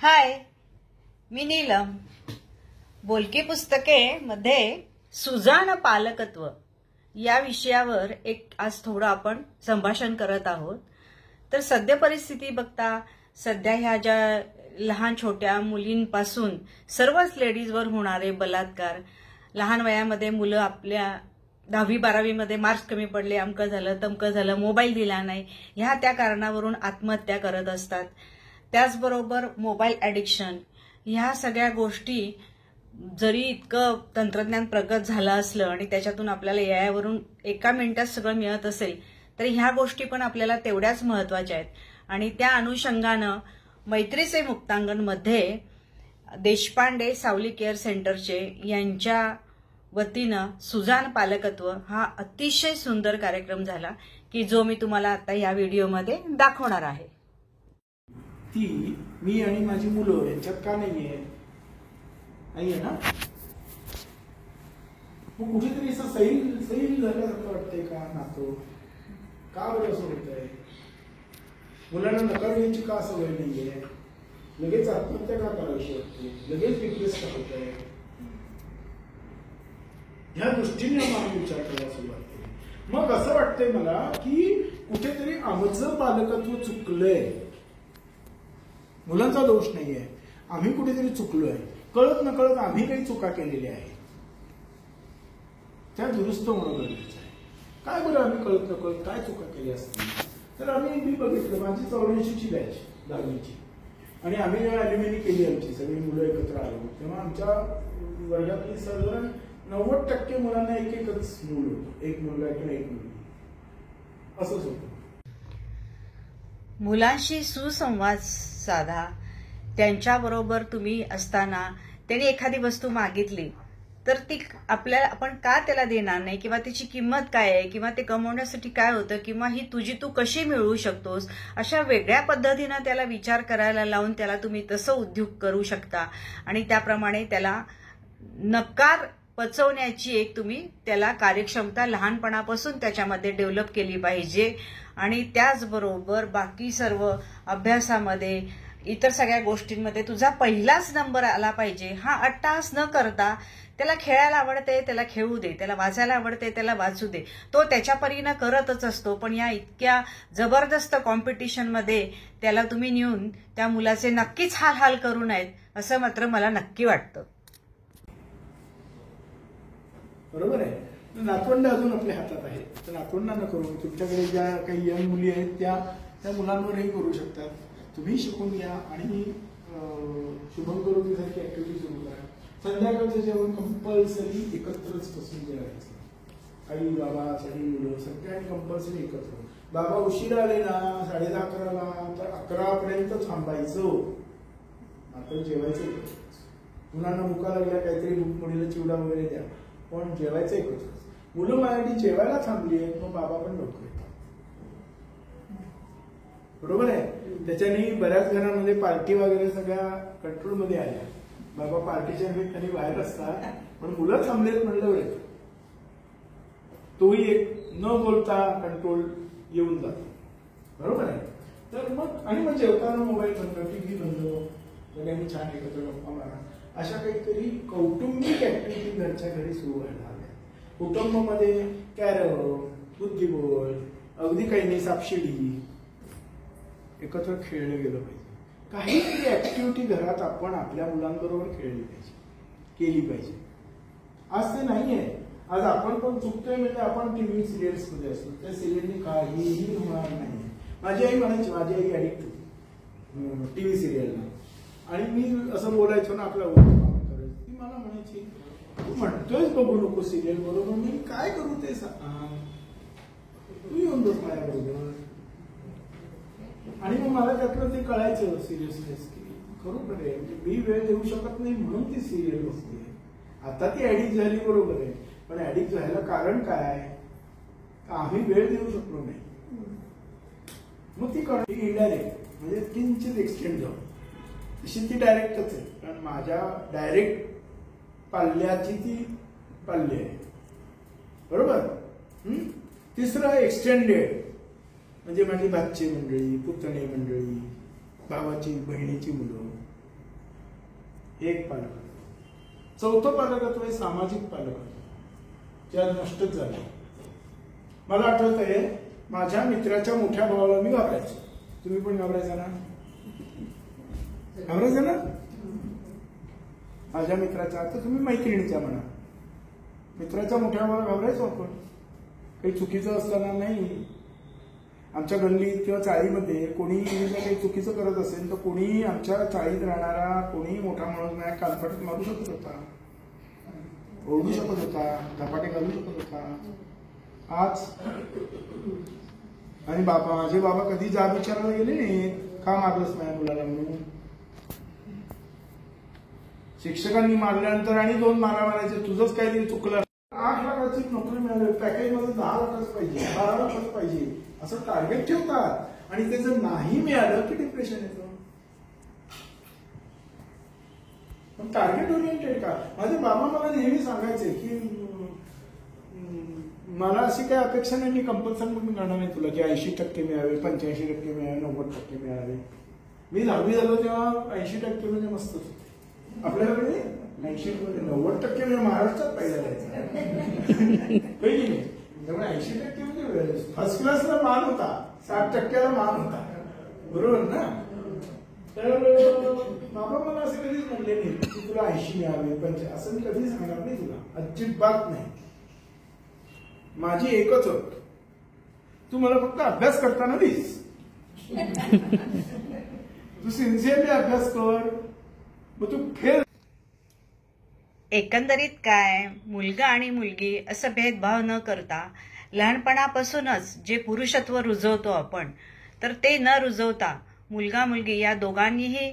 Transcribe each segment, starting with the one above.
हाय, मी नीलम. बोलकी पुस्तके मध्ये सुजाण पालकत्व या विषयावर आज थोडं आपण संभाषण करत आहोत. तर सध्या परिस्थिती बघता सध्या ह्या ज्या लहान छोट्या मुलींपासून सर्वच लेडीजवर होणारे बलात्कार, लहान वयामध्ये मुलं आपल्या 10वी-12वी मध्ये मार्क्स कमी पडले, अमकं झालं तमकं झालं, मोबाईल दिला नाही, ह्या त्या कारणावरून आत्महत्या करत असतात. त्याचबरोबर मोबाईल ॲडिक्शन, ह्या सगळ्या गोष्टी जरी इतकं तंत्रज्ञान प्रगत झालं असलं आणि त्याच्यातून आपल्याला यावरून एका मिनिटात सगळं मिळत असेल, तर ह्या गोष्टी पण आपल्याला तेवढ्याच महत्वाच्या आहेत. आणि त्या अनुषंगानं मैत्रीचे मुक्तांगण मध्ये देशपांडे सावली केअर सेंटरचे यांच्या वतीनं सुजाण पालकत्व हा अतिशय सुंदर कार्यक्रम झाला की जो मी तुम्हाला आता या व्हिडिओमध्ये दाखवणार आहे. ती मी आणि माझी मुलं यांच्यात का नाहीये ना? मग कुठेतरी असं सैल झाल्यासारखं वाटतंय का नातं? का बरं असं होतंय? मुलांना नकार द्यायची का सवय नाहीये? लगेच आत्महत्या का करायची वाटते? लगेच डिप्रेस का होत आहे? ह्या दृष्टीने मला विचार करायला सुरुवात केली. मग असं वाटतंय मला की कुठेतरी आमचं पालकत्व चुकलंय. मुलांचा दोष नाहीये, आम्ही कुठेतरी चुकलोय. कळत नकळत आम्ही काही चुका केलेल्या आहेत, त्या दुरुस्त होणं गरजेचं आहे. काय बरं आम्ही कळत नकळत काय चुका केल्या असतील? तर मी बघितलं, माझी 84ची बॅच 10वीची, आणि आम्ही जेव्हा ॲल्युमिनी केली आमची सगळी मुलं एकत्र आलो, तेव्हा आमच्या वर्गातली साधारण 90% मुलांना एकच मूल होतं, एक मुलगा किंवा एक मुलगी, असंच होतं. मुलांशी सुसंवाद साधा. त्यांच्याबरोबर तुम्ही असताना त्यांनी एखादी वस्तू मागितली तर ती आपण का त्याला देणार नाही, किंवा त्याची किंमत काय आहे, किंवा ते कमवण्यासाठी काय होतं, किंवा ही तुझी तू कशी मिळवू शकतोस, अशा वेगळ्या पद्धतीनं त्याला विचार करायला लावून त्याला तुम्ही तसं उद्योग करू शकता. आणि त्याप्रमाणे त्याला नकार पचवण्याची तुम्ही त्याला कार्यक्षमता लहानपणापासून त्याच्यामध्ये डेव्हलप केली पाहिजे. आणि त्याचबरोबर बाकी सर्व अभ्यासामध्ये इतर सगळ्या गोष्टींमध्ये तुझा पहिलाच नंबर आला पाहिजे. हा अट्टहास न करता त्याला खेळायला आवडते त्याला खेळू दे, त्याला वाचायला आवडते त्याला वाचू दे, तो त्याच्या परीनं करतच असतो. पण या इतक्या जबरदस्त कॉम्पिटिशनमध्ये त्याला तुम्ही नेऊन त्या मुलाचे नक्कीच हाल करू नयेत, असं मात्र मला नक्की वाटतं. बरोबर आहे. नातवंड अजून आपल्या हातात आहे, तर नातवंडांना करून तुमच्याकडे ज्या काही यंग मुली आहेत त्या मुलांवरही करू शकतात. तुम्ही शिकून घ्या आणि शुभंकरोतीसारखी ऍक्टिव्हिटी सुरू करा. संध्याकाळचं जेवण कंपल्सरी एकत्रच बसून जेवायचं. आई बाबा सगळी मुलं सगळ्यांनी कंपल्सरी एकत्र. बाबा उशिरा आले ना 10:30-11ला, तर 11पर्यंत थांबायचं, आपण जेवायचं. मुलांना भुका लागल्या काहीतरी मुलीला चिवडा वगैरे द्या, पण जेवायचं एकत्र. मुलं माझ्यासाठी जेवायला थांबली आहेत, मग बाबा पण लवकर येतात. बरोबर आहे. त्याच्याने बऱ्याच घरांमध्ये पार्टी वगैरे सगळ्या कंट्रोलमध्ये आल्या. बाबा पार्टीच्या निमित्ताने बाहेर असतात, पण मुलं थांबलेत म्हणल्यावर येतात. तोही एक न बोलता कंट्रोल येऊन जातो. बरोबर आहे. तर मग जेवताना मोबाईल बंद, टीव्ही बंद, सगळ्यांनी छान एकत्र गप्पा मारा. अशा काहीतरी कौटुंबिक ऍक्टिव्हिटी घरच्या घरी सुरू व्हायला हव्या. कुटुंबामध्ये कॅरम, बुद्धिबळ, अगदी काही नाही सापशिडी, एकत्र खेळलं गेलं पाहिजे. काहीतरी ऍक्टिव्हिटी घरात आपण आपल्या मुलांबरोबर खेळली पाहिजे, केली पाहिजे. आज ते नाहीये. आज आपण पण चुकतोय म्हणजे आपण टीव्ही सिरियल्स मध्ये असतो. त्या सिरियलनी काहीही होणार नाही. माझी आई म्हणायची, माझी आई ऍडिक्ट होती टीव्ही सिरियलला, आणि मी असं बोलायचो ना आपल्या करायचं, ती मला म्हणायची तू म्हणतोयस बघू नको सिरियल, बरोबर, मी काय करू ते सांग, तू येऊन बस माझ्याबरोबर. आणि मग मला त्यातलं ते कळायचं सिरियसनेस की खरोखर आहे, म्हणजे मी वेळ देऊ शकत नाही म्हणून ती सिरियल बसते. आता ती ऍडिक्ट झाली, बरोबर आहे, पण ऍडिक्ट व्हायला कारण काय? आम्ही वेळ देऊ शकलो नाही. मग ती इनडायरेक्ट म्हणजे किंचित एक्सटेंड जाऊ, तशी ती डायरेक्टच आहे. कारण माझ्या डायरेक्ट पाल्याची ती पाल्य आहे. बरोबर. तिसरं एक्सटेंडेड म्हणजे माझी भाची मंडळी, पुतणे मंडळी, भावाची बहिणीची मुलं, हे एक पालकत्व. चौथं पालकत्व आहे सामाजिक पालकत्व, जे आज नष्टच झालं. मला आठवत आहे, माझ्या मित्राच्या मोठ्या भावाला मी घाबरायचो. तुम्ही पण घाबरायचा ना? घाबरायचा ना? माझ्या मित्राच्या, आता तुम्ही मैत्रिणीच्या म्हणा, मित्राच्या मोठ्या भावाला घाबरायचो आपण. काही चुकीचं असताना नाही. आमच्या गल्लीत किंवा चाळीमध्ये कोणी काही चुकीचं करत असेल तर कोणी आमच्या चाळीत राहणारा कोणी मोठा माणूस माझ्या कानफटात मारू शकत होता, ओरडू शकत होता, धपाटे घालू शकत होता. आज आणि माझे बाबा कधी जा विचारायला गेले नाही, का मारलंच माझ्या मुलाला म्हणून. शिक्षकांनी मारल्यानंतर आणि 2 मारा मारायचे, तुझंच काहीतरी चुकलं. 8 लाखाची नोकरी मिळाली, पॅकेज मध्ये 10 लाखाचं पाहिजे, 12 लाखाचं पाहिजे, असं टार्गेट ठेवतात. आणि ते जर नाही मिळालं की डिप्रेशन येतं. पण टार्गेट ओरिएंटेड का? माझे बाबा मला नेहमी सांगायचे की मला अशी काही अपेक्षा नाही, मी कंपल्सन करणार नाही तुला की 80% मिळावे, 85% मिळावे, 90% मिळावे. मी 10वी झालो तेव्हा 80% म्हणजे मस्तच होते. आपल्याकडे 80% 90% म्हणजे महाराष्ट्रात पहिला जायचं काही नाही. त्यामुळे 80% म्हणजे फर्स्ट क्लासला मान होता, 60%ला मान होता, बरोबर ना? तर बाबा मला असं कधीच म्हणले नाही की तुला 80 मिळावे, 85, असं मी कधीच सांगणार नाही तुला, अजिबात नाही. माझी एकच अट, तू मला फक्त अभ्यास करताना दिस. तू सिन्सिअरली अभ्यास कर, मग तू फेल. एकंदरीत काय, मुलगा आणि मुलगी असं भेदभाव न करता लहानपणापासूनच जे पुरुषत्व रुजवतो आपण, तर ते न रुजवता मुलगा मुलगी या दोघांनीही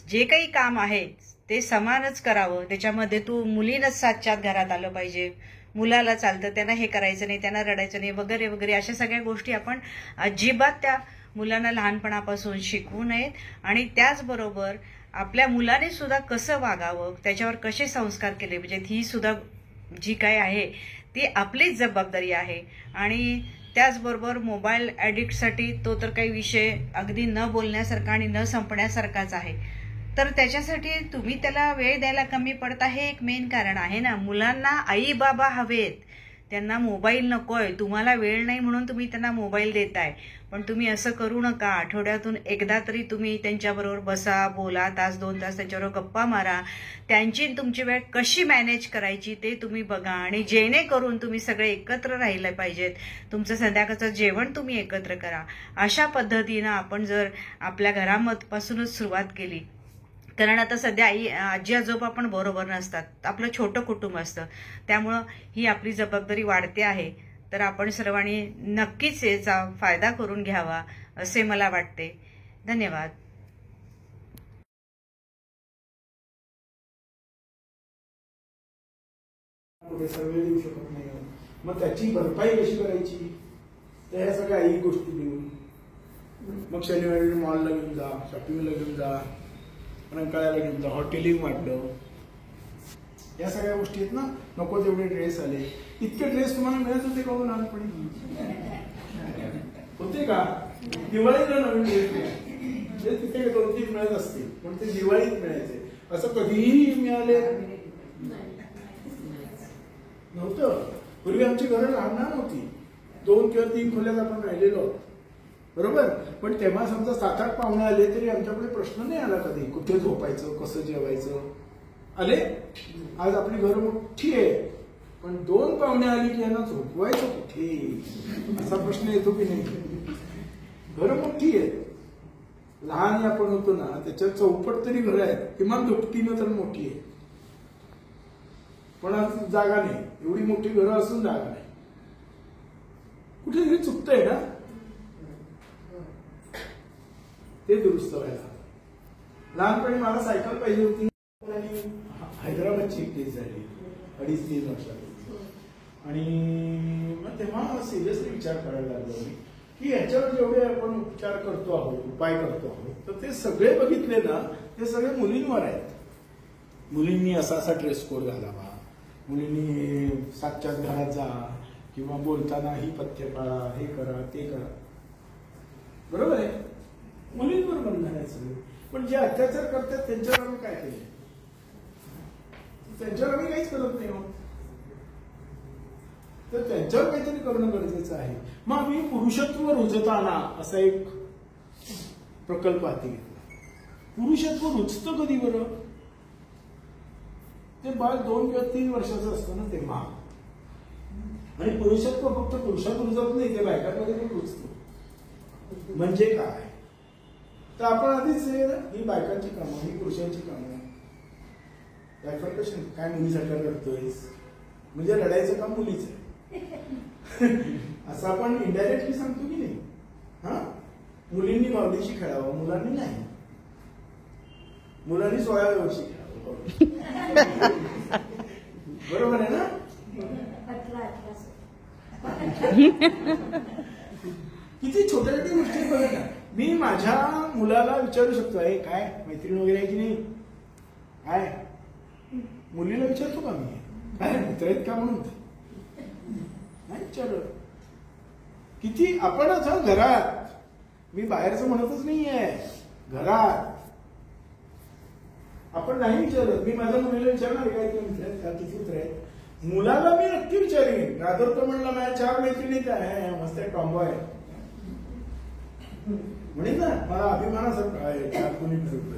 जे काही काम आहे ते समानच करावं. त्याच्यामध्ये तू मुलीनच साच्यात घरात आलं पाहिजे, मुलाला चालतं त्यांना हे करायचं नाही, त्यांना रडायचं नाही, वगैरे वगैरे अशा सगळ्या गोष्टी आपण अजिबात त्या मुलांना लहानपणापासून शिकवू नयेत. आणि त्याचबरोबर आपल्या मुलाने सुद्धा कसं वागावं, त्याच्यावर कसे संस्कार केले पाहिजेत, ही सुद्धा जी काय आहे ती आपलीच जबाबदारी आहे. आणि त्याचबरोबर मोबाईल ॲडिक्टसाठी तो तर काही विषय अगदी न बोलण्यासारखा आणि न संपण्यासारखाच आहे. तर त्याच्यासाठी तुम्ही त्याला वेळ द्यायला कमी पडता, हे एक मेन कारण आहे ना. मुलांना आई बाबा हवेत, त्यांना मोबाईल नकोय. तुम्हाला वेळ नाही म्हणून तुम्ही त्यांना मोबाईल देताय, पण तुम्ही असं करू नका. आठवड्यातून एकदा तरी तुम्ही त्यांच्याबरोबर बसा, बोला, 1-2 तास त्यांच्याबरोबर गप्पा मारा. त्यांची तुमची वेळ कशी मॅनेज करायची ते तुम्ही बघा. आणि जेणेकरून तुम्ही सगळे एकत्र राहिले पाहिजेत, तुमचं संध्याकाळचं जेवण तुम्ही एकत्र करा. अशा पद्धतीनं आपण जर आपल्या घरापासूनच सुरुवात केली, कारण आता सध्या आजी आजोबा पण बरोबर नसतात, आपलं छोटं कुटुंब असतं, त्यामुळं ही आपली जबाबदारी वाढते आहे. तर आपण सर्वांनी नक्कीच याचा फायदा करून घ्यावा असे मला वाटते. धन्यवाद. सर्व देऊ शकत नाही, मग त्याची भरपाई कशी करायची? तर ह्या सगळ्या आई गोष्टी देऊन मग शनिवारी मॉलला घेऊन जा, शॉपिंगला घेऊन जा, रंकाळ्याला घेऊन जा, हॉटेलिंग वाढलं, या सगळ्या गोष्टी आहेत ना. नको तेवढे ड्रेस आले. इतके ड्रेस तुम्हाला मिळत होते का लहानपणी? होते का? दिवाळीला नवीन ड्रेस तिथे 2-3 मिळत असतील, पण ते दिवाळीत मिळायचे. असं कधीही मिळाले नव्हतं. पूर्वी आमची घरं लहान होती, 2 किंवा 3 खोल्यात आपण राहिलेलो आहोत, बरोबर. पण तेव्हा समजा 7-8 पाहुणे आले तरी आमच्याकडे प्रश्न नाही आला कधी कुठे झोपायचं, कसं जेवायचं. आले, आज आपली घरं मोठी आहे, पण 2 पाहुणे आली की यांना झोपवायचं कुठे, असा प्रश्न येतो की नाही. घरं मोठी आहे, लहान आपण होतो ना त्याच्यात चौपट तरी घरं आहेत, किमान दुपटीनं तर मोठी आहे, पण आज जागा नाही. एवढी मोठी घरं असून जागा नाही. कुठेतरी चुकतंय ना, ते दुरुस्त व्हायला. लहानपणी मला सायकल पाहिजे होती आणि हैदराबादची एक केस झाली 2.5-3 वर्षापूर्वी. आणि मग तेव्हा सिरियसली विचार करायला लागलो मी की ह्याच्यावर जेवढे आपण उपचार करतो आहोत, उपाय करतो आहोत, तर ते सगळे बघितले ना, ते सगळे मुलींवर आहेत. मुलींनी असा ड्रेस कोड घालावा, मुलींनी 7च्या घरात जा, किंवा बोलताना ही पथ्य पाळा, हे करा, ते करा, बरोबर आहे. मुलींवर बंधन आहे सगळे. पण जे अत्याचार करतात त्यांच्यावर काय केले? त्यांच्यावर आम्ही काहीच करत नाही आहोत. तर त्यांच्यावर काहीतरी करणं गरजेचं आहे. मग आम्ही पुरुषत्व रुजताना असा एक प्रकल्प हाती घेतला. पुरुषत्व रुजतं कधी बरं? ते बाळ 2 किंवा 3 वर्षाचं असतं ना तेव्हा. आणि पुरुषत्व फक्त पुरुषात रुजत नाही, ते बायकांमध्ये पण रुजतं. म्हणजे काय? तर आपण आधीच ही बायकांची कामं, ही पुरुषांची कामं. बॅफरकेशन काय मुलीसाठी रडतोयस म्हणजे रडायचं काम मुलीच आहे असं आपण इनडायरेक्टली सांगतो की नाही. हा, मुलींनी बावडीशी खेळावं, मुलांनी नाही. मुलांनी 16व्या वर्षी खेळावं. बरोबर आहे ना? किती छोट्या छोट्या गोष्टी बघा ना. मी माझ्या मुलाला विचारू शकतो, आहे काय मैत्रीण वगैरे आहे की नाही? काय मुलीला विचारतो का मी, काय मित्र आहेत का म्हणून? नाही विचारत. किती आपणच घरात, मी बाहेरचं म्हणतच नाहीये, घरात आपण नाही विचारत. मी माझ्या मुलीला विचारणार काय ते मित्र आहेत का, किती मित्र आहेत? मुलाला मी नक्की विचारेन. रादर तो म्हणला माझ्या 4 मैत्रिणी काय मस्त टॉम्बॉय आहे म्हणेन ना, मला अभिमानासारखं आहे 4 कोणी फिरवतोय.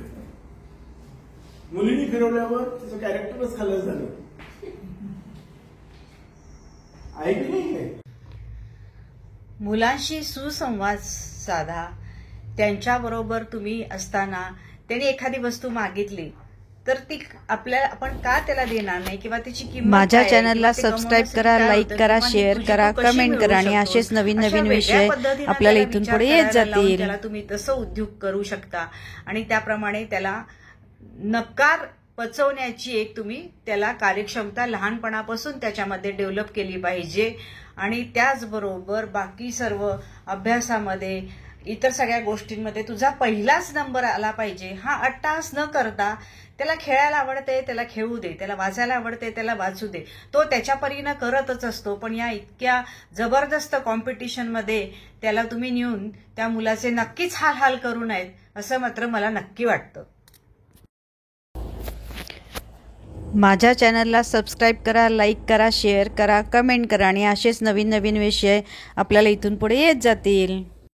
मुलींनी फिरवल्यावर तिचं कॅरेक्टरच खाल्लं झालं आहे की नाही? मुलांशी सुसंवाद साधा. त्यांच्याबरोबर तुम्ही असताना त्यांनी एखादी वस्तू मागितली तर ती आपण का त्याला देणार नाही किंवा त्याची किंमत माझ्या काय, चॅनलला ते सबस्क्राईब गमावण्यासाठी करा, काय लाईक होतं, करा, किंवा शेअर तुझी करा, तू कशी कमेंट मिळवू करा आणि शकतोस. असेच नवीन अशा नवीन वेगळ्या विषय पद्धतीनं आपल्याला त्याला इथून विचार पुढे येत करायला लावून जातील. त्याला तुम्ही तसं उद्योग करू शकता आणि त्याप्रमाणे त्याला नकार पचवण्याची एक तुम्ही त्याला कार्यक्षमता लहानपणापासून त्याच्यामध्ये डेव्हलप केली पाहिजे. आणि त्याचबरोबर बाकी सर्व अभ्यासामध्ये इतर सगळ्या गोष्टींमध्ये तुझा पहिलाच नंबर आला पाहिजे. हा अट्टाहास न करता त्याला खेळायला आवडते त्याला खेळू दे, त्याला वाचायला आवडते त्याला वाचू दे. तो त्याच्या परीनं करतच असतो. पण या इतक्या जबरदस्त कॉम्पिटिशनमध्ये त्याला तुम्ही नेऊन त्या मुलाचे नक्कीच हाल करू नयेत असं मात्र मला नक्की वाटतं. माझ्या चॅनलला सबस्क्राईब करा, लाईक करा, शेअर करा, कमेंट करा आणि असेच नवीन नवीन विषय आपल्याला इथून पुढे येत जातील.